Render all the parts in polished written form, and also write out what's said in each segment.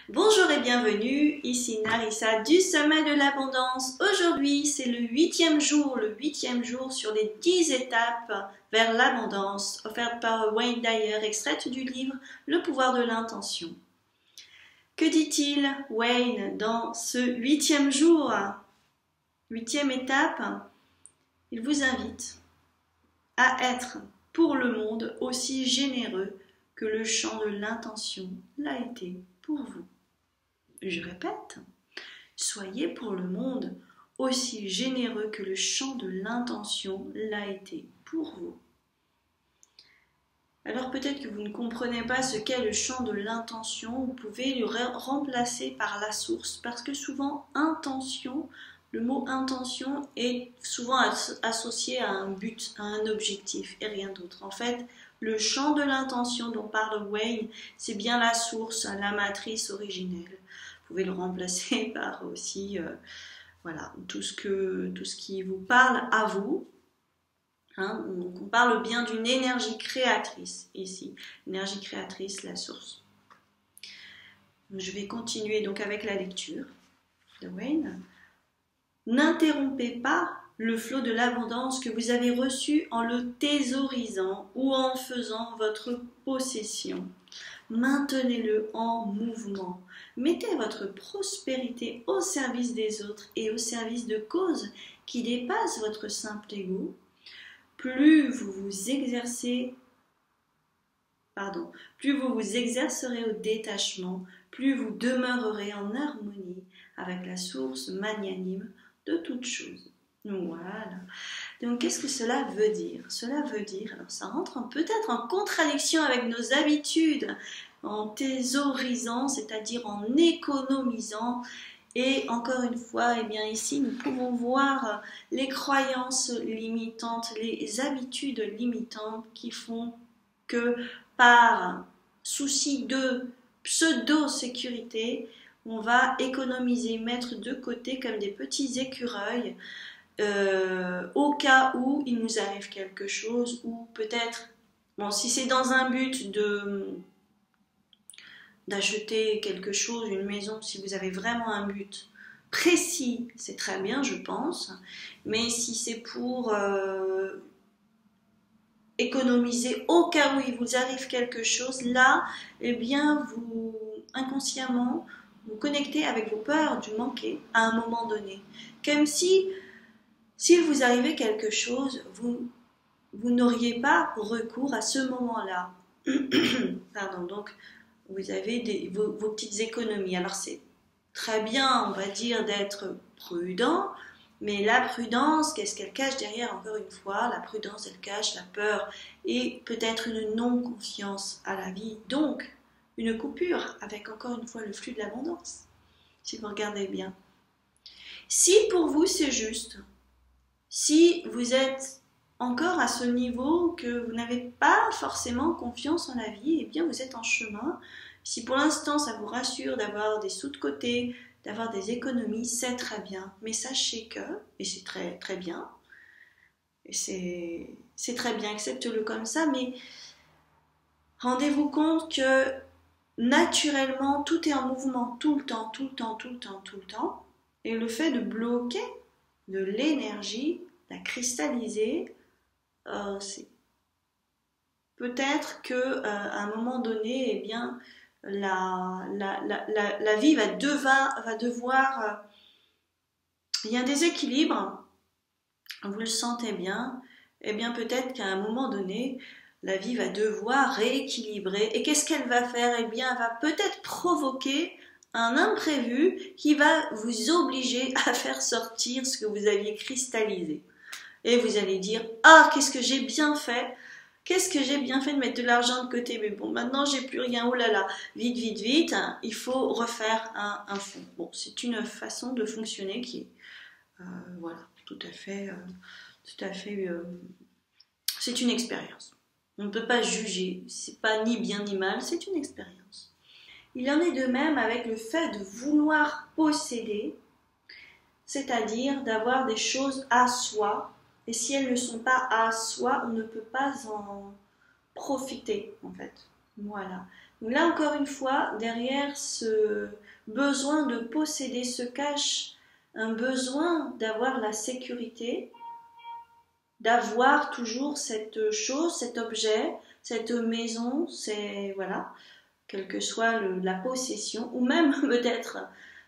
Bonjour et bienvenue, ici Narissa du Sommet de l'Abondance. Aujourd'hui, c'est le 8e jour sur les 10 étapes vers l'abondance, offerte par Wayne Dyer, extraite du livre Le pouvoir de l'intention. Que dit-il, Wayne, dans ce 8e jour, 8e étape? Il vous invite à être pour le monde aussi généreux que le champ de l'intention l'a été pour vous. Je répète, soyez pour le monde aussi généreux que le champ de l'intention l'a été pour vous. Alors peut-être que vous ne comprenez pas ce qu'est le champ de l'intention, vous pouvez le remplacer par la source, parce que souvent intention, le mot intention est souvent associé à un but, à un objectif et rien d'autre. En fait, le champ de l'intention dont parle Wayne, c'est bien la source, la matrice originelle. Vous pouvez le remplacer par aussi voilà, tout ce qui vous parle à vous. Hein, donc on parle bien d'une énergie créatrice ici, énergie créatrice, la source. Je vais continuer donc avec la lecture de Wayne. N'interrompez pas le flot de l'abondance que vous avez reçu en le thésaurisant ou en faisant votre possession. Maintenez-le en mouvement. Mettez votre prospérité au service des autres et au service de causes qui dépassent votre simple ego. Plus vous vous exercerez au détachement, plus vous demeurerez en harmonie avec la source magnanime de toutes choses. Voilà. Donc, qu'est-ce que cela veut dire? Cela veut dire, alors ça rentre peut-être en contradiction avec nos habitudes, en thésaurisant, c'est-à-dire en économisant. Et encore une fois, eh bien ici, nous pouvons voir les croyances limitantes, les habitudes limitantes qui font que par souci de pseudo-sécurité, on va économiser, mettre de côté comme des petits écureuils au cas où il nous arrive quelque chose, ou peut-être, bon, si c'est dans un but d'acheter quelque chose, une maison, si vous avez vraiment un but précis, c'est très bien, je pense, mais si c'est pour économiser au cas où il vous arrive quelque chose, là, eh bien, vous, inconsciemment, vous connectez avec vos peurs du manquer à un moment donné. Comme si, s'il vous arrivait quelque chose, vous n'auriez pas recours à ce moment-là. Pardon, donc, vous avez vos petites économies. Alors, c'est très bien, on va dire, d'être prudent, mais la prudence, qu'est-ce qu'elle cache derrière? Encore une fois, la prudence, elle cache la peur et peut-être une non-confiance à la vie. Donc, une coupure avec, encore une fois, le flux de l'abondance, si vous regardez bien. Si pour vous, c'est juste, si vous êtes encore à ce niveau que vous n'avez pas forcément confiance en la vie, eh bien, vous êtes en chemin. Si pour l'instant, ça vous rassure d'avoir des sous de côté, d'avoir des économies, c'est très bien. Mais sachez que, et c'est très, très bien, c'est très bien, acceptez-le comme ça, mais rendez-vous compte que naturellement, tout est en mouvement, tout le temps, tout le temps, tout le temps, tout le temps. Et le fait de bloquer de l'énergie, la cristalliser, c'est peut-être que à un moment donné, eh bien, la vie va devoir il y a un déséquilibre, vous le sentez bien, eh bien peut-être qu'à un moment donné, la vie va devoir rééquilibrer. Et qu'est-ce qu'elle va faire? Eh bien, elle va peut-être provoquer un imprévu qui va vous obliger à faire sortir ce que vous aviez cristallisé. Et vous allez dire, ah, qu'est-ce que j'ai bien fait? Qu'est-ce que j'ai bien fait de mettre de l'argent de côté? Mais bon, maintenant, j'ai plus rien. Oh là là, vite, vite, vite. Hein, il faut refaire un fonds. Bon, c'est une façon de fonctionner qui est, voilà, tout à fait, c'est une expérience. On ne peut pas juger. C'est pas ni bien ni mal, c'est une expérience. Il en est de même avec le fait de vouloir posséder, c'est-à-dire d'avoir des choses à soi. Et si elles ne sont pas à soi, on ne peut pas en profiter, en fait. Voilà. Donc là encore une fois, derrière ce besoin de posséder se cache un besoin d'avoir la sécurité, d'avoir toujours cette chose, cet objet, cette maison, c'est voilà, quelle que soit la possession, ou même peut-être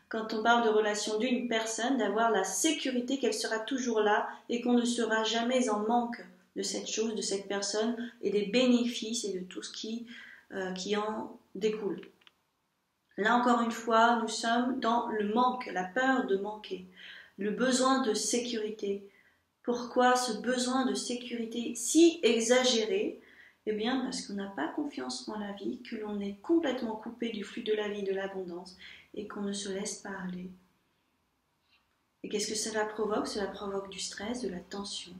quand on parle de relation d'une personne, d'avoir la sécurité qu'elle sera toujours là et qu'on ne sera jamais en manque de cette chose, de cette personne et des bénéfices et de tout ce qui en découle. Là encore une fois, nous sommes dans le manque, la peur de manquer, le besoin de sécurité. Pourquoi ce besoin de sécurité si exagéré? Eh bien parce qu'on n'a pas confiance en la vie, que l'on est complètement coupé du flux de la vie, de l'abondance et qu'on ne se laisse pas aller. Et qu'est-ce que cela provoque? Cela provoque du stress, de la tension,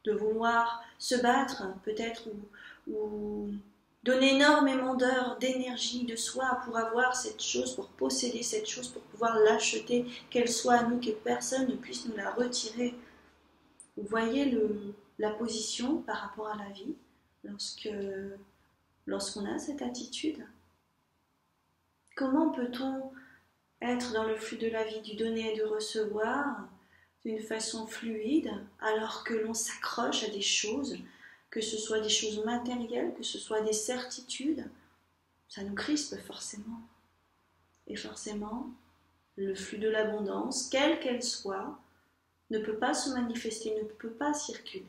de vouloir se battre peut-être ou donner énormément d'heures, d'énergie, de soi pour avoir cette chose, pour posséder cette chose, pour pouvoir l'acheter, qu'elle soit à nous, que personne ne puisse nous la retirer. Vous voyez la position par rapport à la vie lorsqu'on a cette attitude? Comment peut-on être dans le flux de la vie, du donner et du recevoir d'une façon fluide alors que l'on s'accroche à des choses, que ce soit des choses matérielles, que ce soit des certitudes? Ça nous crispe forcément. Et forcément, le flux de l'abondance, quelle qu'elle soit, ne peut pas se manifester, ne peut pas circuler.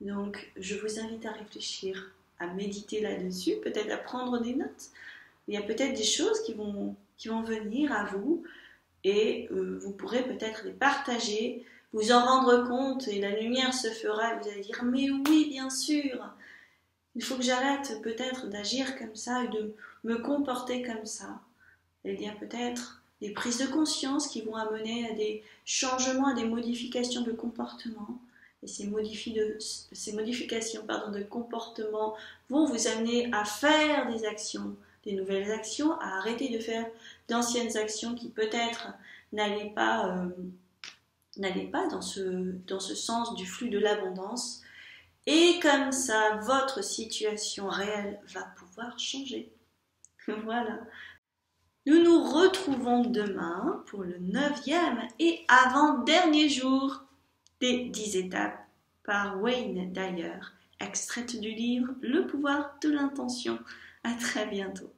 Donc, je vous invite à réfléchir, à méditer là-dessus, peut-être à prendre des notes. Il y a peut-être des choses qui vont venir à vous et vous pourrez peut-être les partager, vous en rendre compte et la lumière se fera et vous allez dire « mais oui, bien sûr, il faut que j'arrête peut-être d'agir comme ça et de me comporter comme ça. » Il y a peut-être des prises de conscience qui vont amener à des changements, à des modifications de comportement. Et ces modifications de comportement vont vous amener à faire des actions, des nouvelles actions, à arrêter de faire d'anciennes actions qui peut-être n'allaient pas dans ce sens du flux de l'abondance. Et comme ça, votre situation réelle va pouvoir changer. Voilà. Nous nous retrouvons demain pour le 9e et avant-dernier jour des 10 étapes par Wayne Dyer, extraite du livre Le pouvoir de l'intention. À très bientôt.